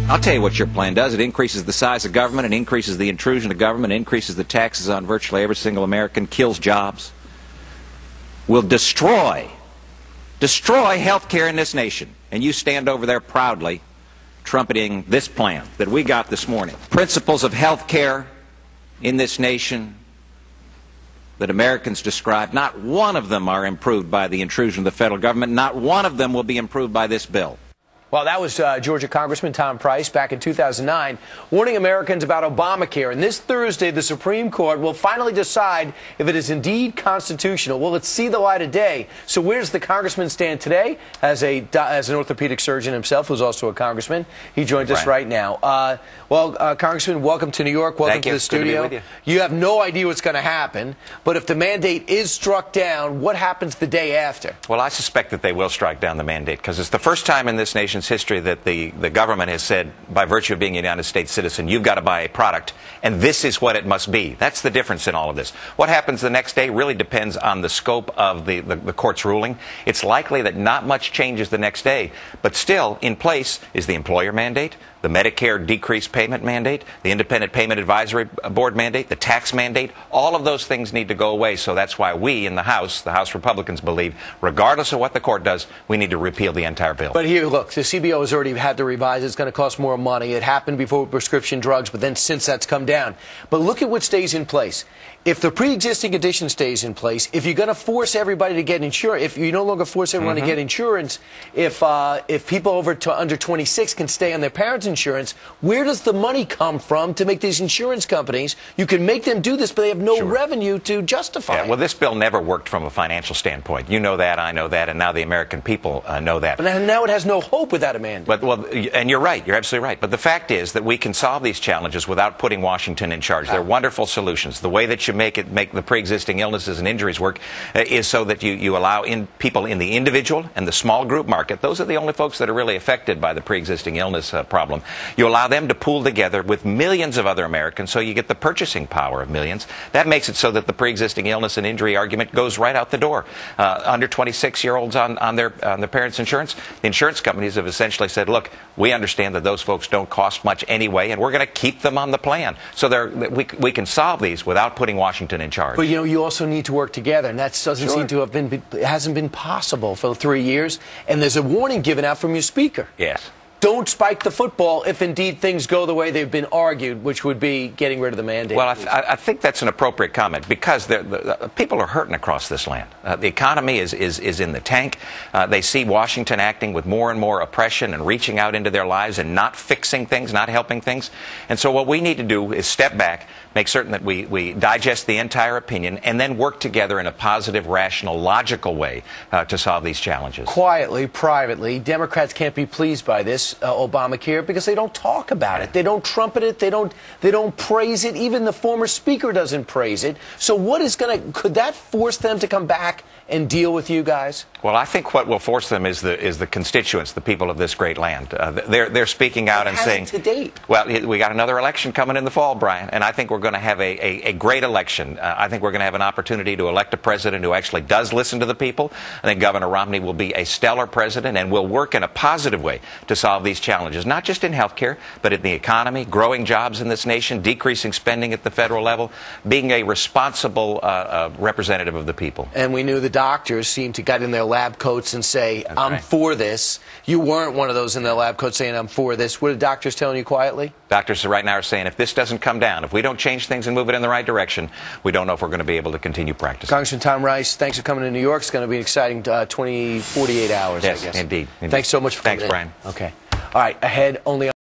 I'll tell you what your plan does. It increases the size of government, it increases the intrusion of government, it increases the taxes on virtually every single American, kills jobs, will destroy health care in this nation. And you stand over there proudly trumpeting this plan that we got this morning. Principles of health care in this nation that Americans describe, not one of them are improved by the intrusion of the federal government. Not one of them will be improved by this bill. Well, that was Georgia Congressman Tom Price back in 2009 warning Americans about Obamacare. And this Thursday, the Supreme Court will finally decide if it is indeed constitutional. Will it see the light of day? So where does the congressman stand today? As an orthopedic surgeon himself, who's also a congressman, he joins us right now. Congressman, welcome to New York. Welcome to the studio. Good to be with you. You have no idea what's going to happen. But if the mandate is struck down, what happens the day after? Well, I suspect that they will strike down the mandate because it's the first time in this nation's history that the government has said, by virtue of being a United States citizen, you've got to buy a product, and this is what it must be. That's the difference in all of this. What happens the next day really depends on the scope of the court's ruling. It's likely that not much changes the next day, but still in place is the employer mandate, the Medicare decreased payment mandate, the Independent Payment Advisory Board mandate, the tax mandate. All of those things need to go away. So that's why we in the House Republicans, believe, regardless of what the court does, we need to repeal the entire bill. But here, look, the CBO has already had to revise. It's going to cost more money. It happened before with prescription drugs, but then since that's come down. But look at what stays in place. If the pre-existing condition stays in place, if you're going to force everybody to get insurance, if you no longer force everyone to get insurance, if people under 26 can stay on their parents' insurance, where does the money come from to make these insurance companies? You can make them do this, but they have no revenue to justify it. Well, this bill never worked from a financial standpoint. You know that, I know that, and now the American people know that. But now it has no hope without a mandate. And you're right. You're absolutely right. But the fact is that we can solve these challenges without putting Washington in charge. They're wonderful solutions. The way that you make the pre-existing illnesses and injuries work is so that you allow people in the individual and the small group market. Those are the only folks that are really affected by the pre-existing illness problem. You allow them to pool together with millions of other Americans, so you get the purchasing power of millions. That makes it so that the pre-existing illness and injury argument goes right out the door. Under 26-year-olds on their parents' insurance, the insurance companies have essentially said, look, we understand that those folks don't cost much anyway, and we're going to keep them on the plan. So we can solve these without putting Washington in charge. But you also need to work together, and that doesn't seem to have been, it hasn't been possible for 3 years. And there's a warning given out from your speaker. Yes. Don't spike the football if indeed things go the way they've been argued, which would be getting rid of the mandate. Well, I think that's an appropriate comment because people are hurting across this land. The economy is in the tank. They see Washington acting with more and more oppression and reaching out into their lives and not fixing things, not helping things. And so what we need to do is step back, make certain that we digest the entire opinion, and then work together in a positive, rational, logical way to solve these challenges. Quietly, privately, Democrats can't be pleased by this Obamacare because they don't talk about it. They don't trumpet it. They don't praise it. Even the former speaker doesn't praise it. So could that force them to come back and deal with you guys? Well, I think what will force them is the constituents, the people of this great land. They're speaking out and saying, to date. Well, we got another election coming in the fall, Brian, and I think we're going to have a great election. I think we're going to have an opportunity to elect a president who actually does listen to the people. I think Governor Romney will be a stellar president and will work in a positive way to solve these challenges, not just in health care, but in the economy, growing jobs in this nation, decreasing spending at the federal level, being a responsible representative of the people. And we knew the doctors seemed to get in their lab coats and say, I'm for this. You weren't one of those in their lab coats saying, I'm for this. What are the doctors telling you quietly? Doctors right now are saying, if this doesn't come down, if we don't change things and move it in the right direction, we don't know if we're going to be able to continue practicing. Congressman Tom Price, thanks for coming to New York. It's going to be an exciting 48 hours, yes, I guess. Indeed. Thanks so much for coming in. Thanks, Brian. Okay. All right, ahead only